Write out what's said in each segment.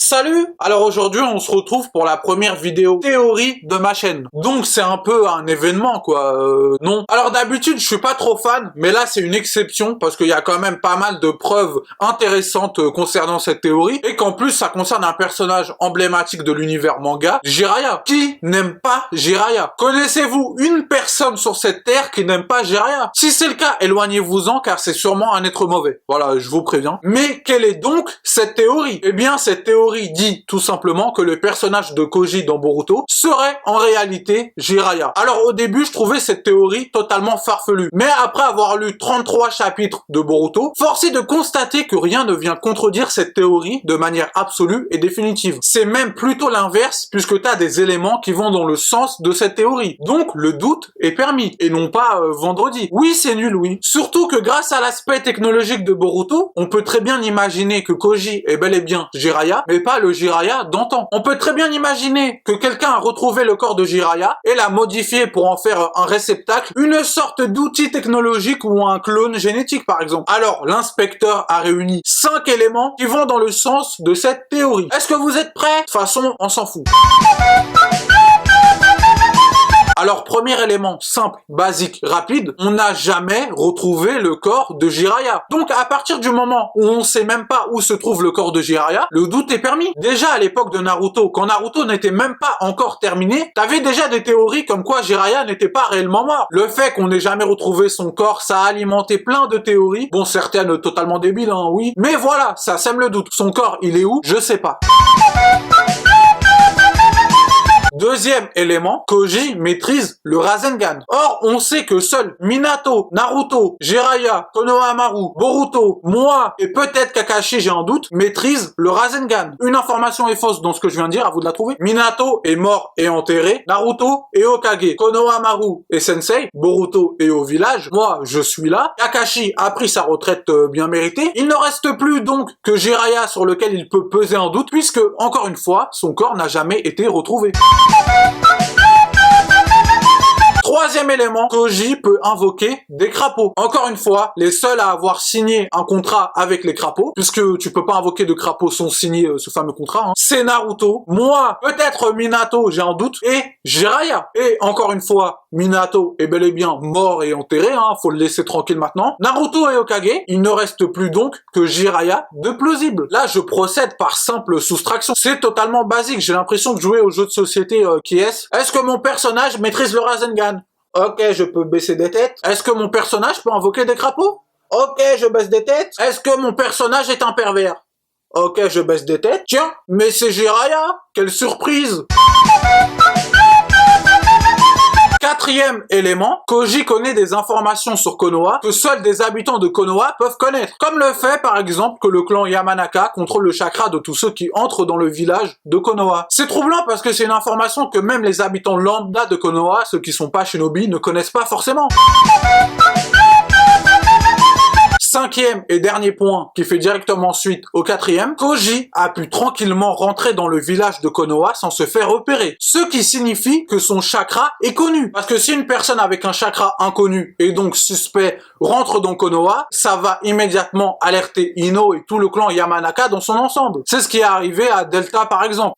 Salut! Alors aujourd'hui on se retrouve pour la première vidéo théorie de ma chaîne. Donc c'est un peu un événement quoi, non. Alors d'habitude je suis pas trop fan, mais là c'est une exception parce qu'il y a quand même pas mal de preuves intéressantes concernant cette théorie et qu'en plus ça concerne un personnage emblématique de l'univers manga, Jiraiya. Qui n'aime pas Jiraiya? Connaissez-vous une personne sur cette terre qui n'aime pas Jiraiya? Si c'est le cas, éloignez-vous-en car c'est sûrement un être mauvais. Voilà, je vous préviens. Mais quelle est donc cette théorie? Eh bien cette théorie dit tout simplement que le personnage de Koji dans Boruto serait en réalité Jiraiya. Alors au début je trouvais cette théorie totalement farfelue, mais après avoir lu 33 chapitres de Boruto, force est de constater que rien ne vient contredire cette théorie de manière absolue et définitive. C'est même plutôt l'inverse puisque tu as des éléments qui vont dans le sens de cette théorie. Donc le doute est permis et non pas vendredi. Oui c'est nul oui. Surtout que grâce à l'aspect technologique de Boruto, on peut très bien imaginer que Koji est bel et bien Jiraiya, mais pas le Jiraiya d'antan. On peut très bien imaginer que quelqu'un a retrouvé le corps de Jiraiya et l'a modifié pour en faire un réceptacle, une sorte d'outil technologique ou un clone génétique par exemple. Alors l'inspecteur a réuni 5 éléments qui vont dans le sens de cette théorie. Est-ce que vous êtes prêts? De toute façon, on s'en fout. Alors, premier élément, simple, basique, rapide, on n'a jamais retrouvé le corps de Jiraiya. Donc, à partir du moment où on sait même pas où se trouve le corps de Jiraiya, le doute est permis. Déjà, à l'époque de Naruto, quand Naruto n'était même pas encore terminé, t'avais déjà des théories comme quoi Jiraiya n'était pas réellement mort. Le fait qu'on n'ait jamais retrouvé son corps, ça a alimenté plein de théories. Bon, certaines totalement débiles, hein, oui. Mais voilà, ça sème le doute. Son corps, il est où? Je sais pas. Deuxième élément, Koji maîtrise le Rasengan. Or, on sait que seuls Minato, Naruto, Jiraiya, Konohamaru, Boruto, moi et peut-être Kakashi, j'ai un doute, maîtrisent le Rasengan. Une information est fausse dans ce que je viens de dire, à vous de la trouver. Minato est mort et enterré, Naruto est Hokage, Konohamaru est Sensei, Boruto est au village, moi je suis là, Kakashi a pris sa retraite bien méritée. Il ne reste plus donc que Jiraiya sur lequel il peut peser un doute puisque, encore une fois, son corps n'a jamais été retrouvé. Troisième élément, Koji peut invoquer des crapauds. Encore une fois, les seuls à avoir signé un contrat avec les crapauds, puisque tu peux pas invoquer de crapauds sans signer ce fameux contrat, hein, c'est Naruto, moi, peut-être Minato, j'ai un doute, et Jiraiya. Et encore une fois, Minato est bel et bien mort et enterré, hein, faut le laisser tranquille maintenant. Naruto et Hokage, il ne reste plus donc que Jiraiya de plausible. Là, je procède par simple soustraction. C'est totalement basique, j'ai l'impression de jouer au jeu de société qui est. Est-ce que mon personnage maîtrise le Rasengan? Ok, je peux baisser des têtes. Est-ce que mon personnage peut invoquer des crapauds? Ok, je baisse des têtes. Est-ce que mon personnage est un pervers? Ok, je baisse des têtes. Tiens, mais c'est Jiraiya! Quelle surprise! Quatrième élément, Koji connaît des informations sur Konoha que seuls des habitants de Konoha peuvent connaître. Comme le fait par exemple que le clan Yamanaka contrôle le chakra de tous ceux qui entrent dans le village de Konoha. C'est troublant parce que c'est une information que même les habitants lambda de Konoha, ceux qui sont pas shinobi, ne connaissent pas forcément. Cinquième et dernier point qui fait directement suite au quatrième, Koji a pu tranquillement rentrer dans le village de Konoha sans se faire repérer. Ce qui signifie que son chakra est connu. Parce que si une personne avec un chakra inconnu et donc suspect rentre dans Konoha, ça va immédiatement alerter Ino et tout le clan Yamanaka dans son ensemble. C'est ce qui est arrivé à Delta par exemple.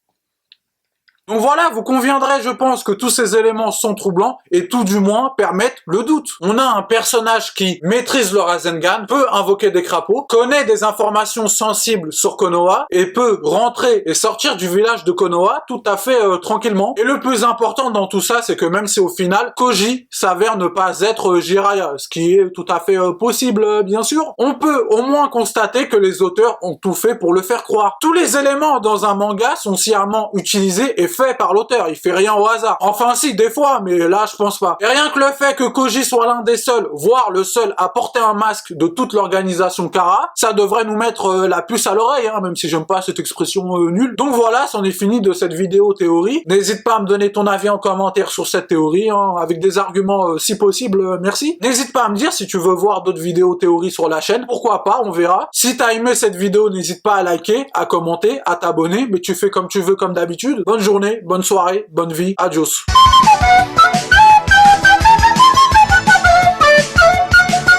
Donc voilà, vous conviendrez, je pense, que tous ces éléments sont troublants et tout du moins permettent le doute. On a un personnage qui maîtrise le Rasengan, peut invoquer des crapauds, connaît des informations sensibles sur Konoha et peut rentrer et sortir du village de Konoha tout à fait tranquillement. Et le plus important dans tout ça, c'est que même si au final, Koji s'avère ne pas être Jiraiya, ce qui est tout à fait possible, bien sûr, on peut au moins constater que les auteurs ont tout fait pour le faire croire. Tous les éléments dans un manga sont sciemment utilisés et fait par l'auteur, il fait rien au hasard. Enfin si, des fois, mais là je pense pas. Et rien que le fait que Koji soit l'un des seuls, voire le seul à porter un masque de toute l'organisation Kara, ça devrait nous mettre la puce à l'oreille, hein, même si j'aime pas cette expression nulle. Donc voilà, c'en est fini de cette vidéo théorie. N'hésite pas à me donner ton avis en commentaire sur cette théorie, hein, avec des arguments si possible, merci. N'hésite pas à me dire si tu veux voir d'autres vidéos théorie sur la chaîne, pourquoi pas, on verra. Si t'as aimé cette vidéo, n'hésite pas à liker, à commenter, à t'abonner, mais tu fais comme tu veux comme d'habitude. Bonne journée, bonne soirée, bonne vie, adios.